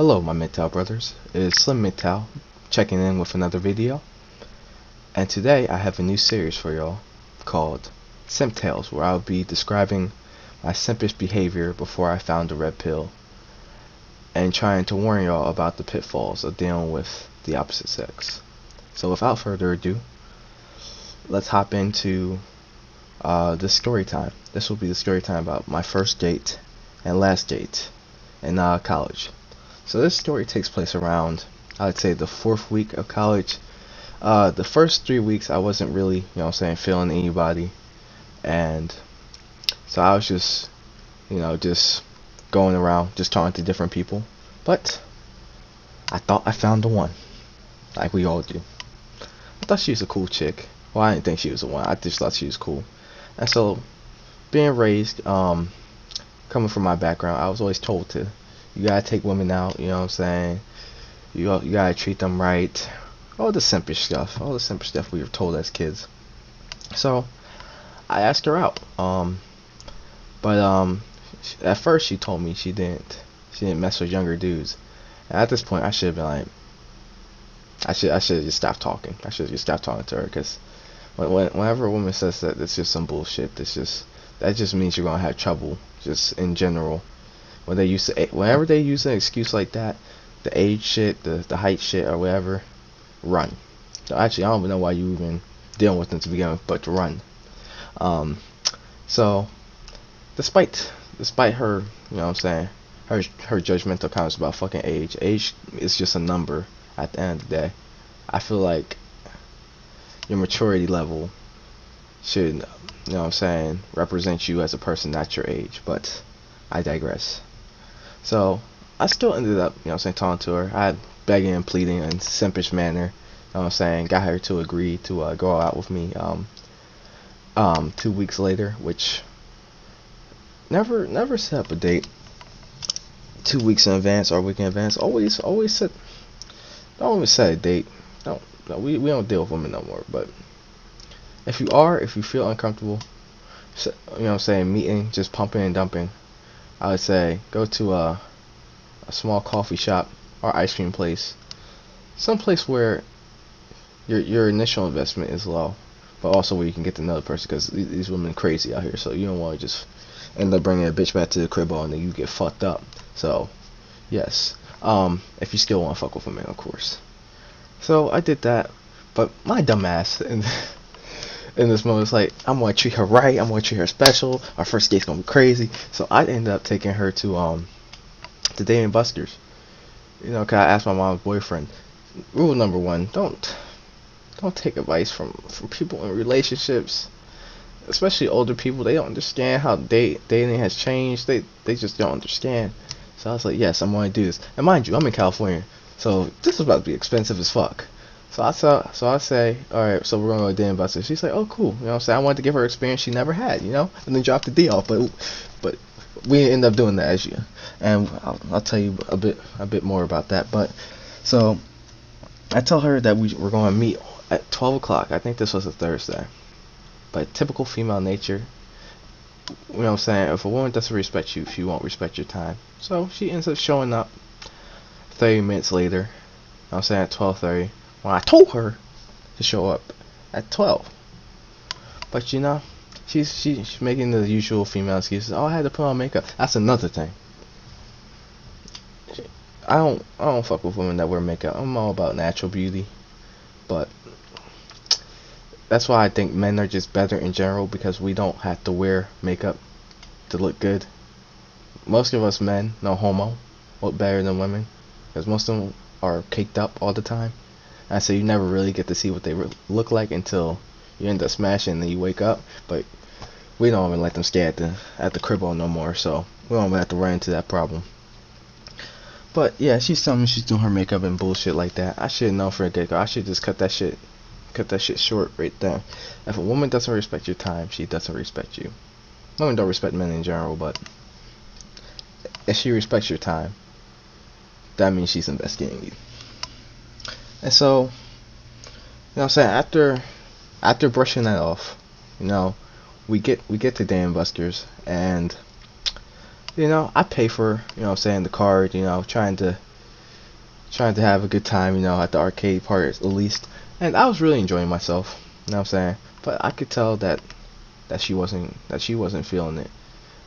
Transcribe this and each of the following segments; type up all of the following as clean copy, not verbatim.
Hello my MGTOW brothers, it is Slim MGTOW checking in with another video, and today I have a new series for y'all called Simping, where I'll be describing my simpish behavior before I found the red pill and trying to warn y'all about the pitfalls of dealing with the opposite sex. So without further ado, let's hop into the story time. This will be the story time about my first date and last date in college. So this story takes place around, I would say, the 4th week of college. The first 3 weeks I wasn't really, feeling anybody, and so I was just, just going around, just talking to different people. But I thought I found the one, like we all do. I thought she was a cool chick. Well, I didn't think she was the one. I just thought she was cool. And so, being raised, coming from my background, I was always told to, you gotta take women out, you know what I'm saying? You gotta treat them right. All the simpish stuff we were told as kids. So I asked her out. But at first she told me she didn't mess with younger dudes. And at this point I should have been like, I should have just stopped talking. I should have just stopped talking to her, because whenever a woman says that, it's just some bullshit. That just means you're gonna have trouble, just in general. Whenever they use an excuse like that, the age shit, the height shit, or whatever, run. So actually, I don't even know why you even dealing with them to begin with, but to run. So despite her, her judgmental comments about fucking age is just a number at the end of the day. I feel like your maturity level should, represent you as a person, not your age. But I digress. So I still ended up, talking to her. I had begging and pleading in simpish manner, got her to agree to go out with me 2 weeks later, which never set up a date 2 weeks in advance or a week in advance. Always don't even set a date. We don't deal with women no more. But if you feel uncomfortable, meeting, just pumping and dumping, I would say go to a small coffee shop or ice cream place, some place where your initial investment is low, but also where you can get to know the person, because these women are crazy out here. So you don't want to just end up bringing a bitch back to the crib and then you get fucked up. So yes, if you still want to fuck with a man, of course. So I did that, but my dumb ass in this moment, it's like, I'm gonna treat her right, I'm gonna treat her special, our first date's gonna be crazy. So I ended up taking her to Dave and Buster's. Cause I asked my mom's boyfriend, rule number 1, don't take advice from people in relationships, especially older people. They don't understand how dating has changed. They just don't understand. So I was like, yes, I'm gonna do this. And mind you, I'm in California, so this is about to be expensive as fuck. So I say, alright, so we're gonna go to Dan Buster. She's like, oh cool, I wanted to give her experience she never had, and then drop the D off, but we end up doing that, and I'll tell you a bit more about that. But so I tell her that we're going to meet at 12 o'clock. I think this was a Thursday, but typical female nature, if a woman doesn't respect you, she won't respect your time. So she ends up showing up 30 minutes later, at 12:30, when I told her to show up at 12. But she's making the usual female excuses. Oh, I had to put on makeup. That's another thing. I don't fuck with women that wear makeup. I'm all about natural beauty. But that's why I think men are just better in general, because we don't have to wear makeup to look good. Most of us men, no homo, look better than women, because most of them are caked up all the time. And so you never really get to see what they look like until you end up smashing and then you wake up. But we don't even let them stay at the crib no more, so we don't even have to run into that problem. But yeah, she's telling me she's doing her makeup and bullshit like that. I should know for a get-go. I should just cut that shit short right there. If a woman doesn't respect your time, she doesn't respect you. Women don't respect men in general, but if she respects your time, that means she's investing in you. And so, after brushing that off, we get to Dan Buster's, and I pay for, the card, trying to trying to have a good time, at the arcade part at least. And I was really enjoying myself. You know what I'm saying? But I could tell that she wasn't feeling it.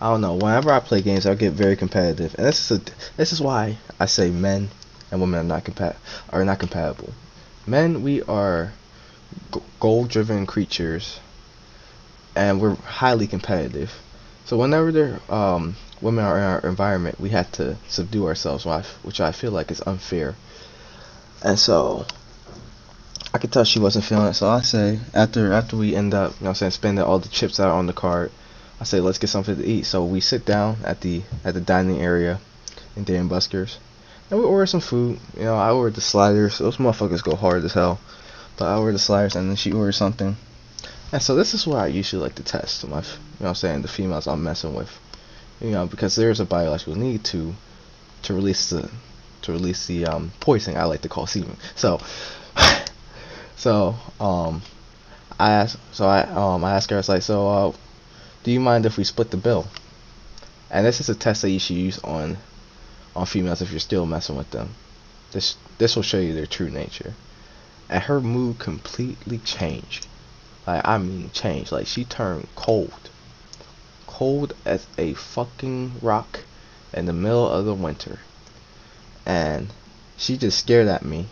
I don't know. Whenever I play games, I get very competitive, and this is why I say men and women are not compatible. Men, we are goal-driven creatures, and we're highly competitive. So whenever women are in our environment, we have to subdue ourselves, which I feel like is unfair. And so I could tell she wasn't feeling it. So I say after we end up, spending all the chips out on the card, I say let's get something to eat. So we sit down at the dining area in Dave & Buster's, and we order some food. I ordered the sliders. Those motherfuckers go hard as hell. But I ordered the sliders, and then she ordered something. And so this is where I usually like to test the females I'm messing with. Because there's a biological need to release the poison I like to call semen. So I asked her, I was like, so do you mind if we split the bill? And this is a test that you should use on females if you're still messing with them. This will show you their true nature. And her mood completely changed. Like, I mean changed. Like, she turned cold as a fucking rock in the middle of the winter. And she just stared at me,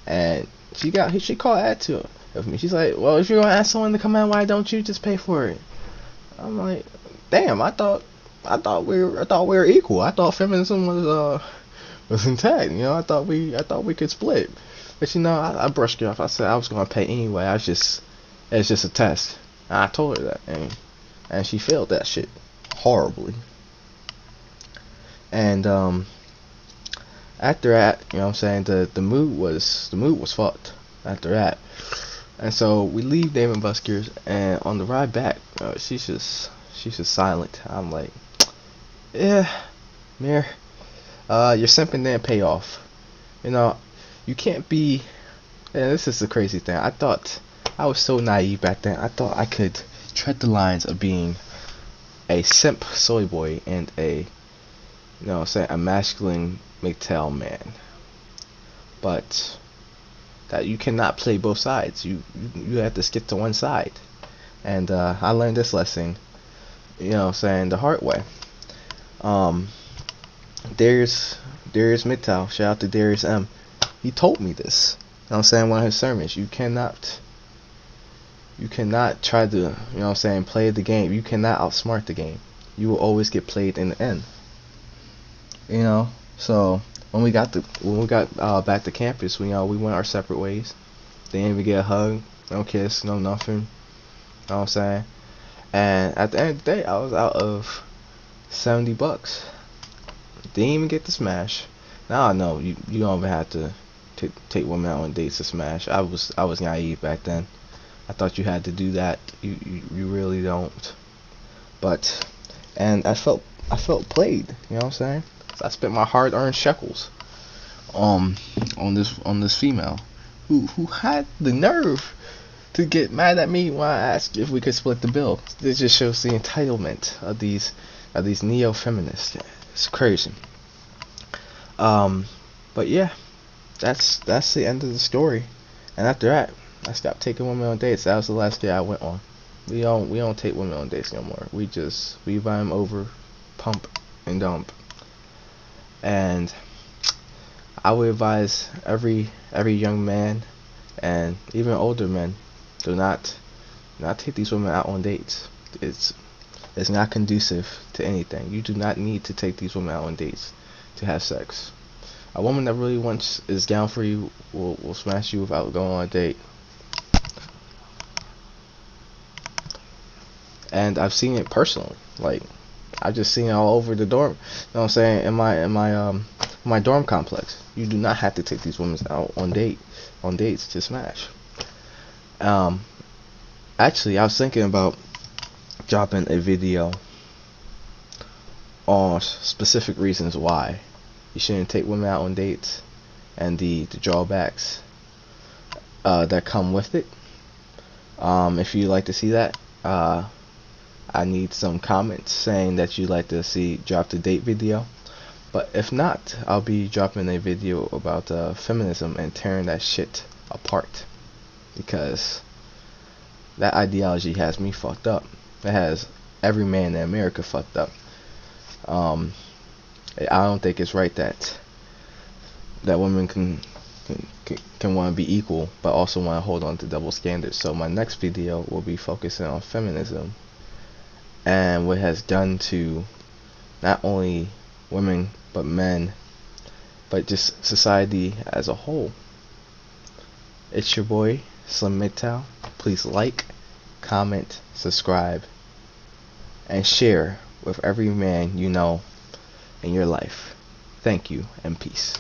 and she called attitude of me. She's like, well, if you're gonna ask someone to come out, why don't you just pay for it? I'm like, damn, I thought we were equal. I thought feminism was intact. I thought we could split. But I brushed her off. I said I was gonna pay anyway. It's just a test. And I told her that, and she failed that shit horribly. And after that, the mood was fucked after that. And so we leave Dave & Buster's, and on the ride back, she's just silent. I'm like, yeah, Mir, your simping didn't pay off. You can't be. And this is the crazy thing. I thought I was so naive back then. I thought I could tread the lines of being a simp soy boy and a masculine MGTOW man. But that you cannot play both sides. You have to stick to one side. And I learned this lesson, the hard way. Darius MGTOW, shout out to Darius M. He told me this. One of his sermons. You cannot try to, play the game. You cannot outsmart the game. You will always get played in the end. So when we got back to campus, we went our separate ways. They didn't even get a hug, no kiss, no nothing. You know what I'm saying? And at the end of the day, I was out of $70. Didn't even get to smash. Now I know you don't even have to take women out on dates to smash. I was naive back then. I thought you had to do that. You really don't. And I felt played. You know what I'm saying? So I spent my hard-earned shekels on this female who had the nerve to get mad at me when I asked if we could split the bill. This just shows the entitlement of these neo-feminists. It's crazy. But yeah, that's the end of the story. And after that, I stopped taking women on dates. That was the last day I went on. We don't take women on dates no more. We buy them over, pump and dump. And I would advise every young man and even older men, do not take these women out on dates. It's not conducive to anything. You do not need to take these women out on dates to have sex. A woman that really is down for you will smash you without going on a date. And I've seen it personally. Like, I've just seen it all over the dorm. You know what I'm saying? In my dorm complex, you do not have to take these women out on dates to smash. Actually, I was thinking about dropping a video on specific reasons why you shouldn't take women out on dates and the drawbacks that come with it. If you'd like to see that, I need some comments saying that you'd like to see drop the date video. But if not, I'll be dropping a video about feminism and tearing that shit apart, because that ideology has me fucked up. It has every man in America fucked up. I don't think it's right that women can want to be equal, but also want to hold on to double standards. So my next video will be focusing on feminism and what it has done to not only women but men, but just society as a whole. It's your boy Slim MGTOW. Please like, comment, subscribe, and share with every man you know in your life. Thank you and peace.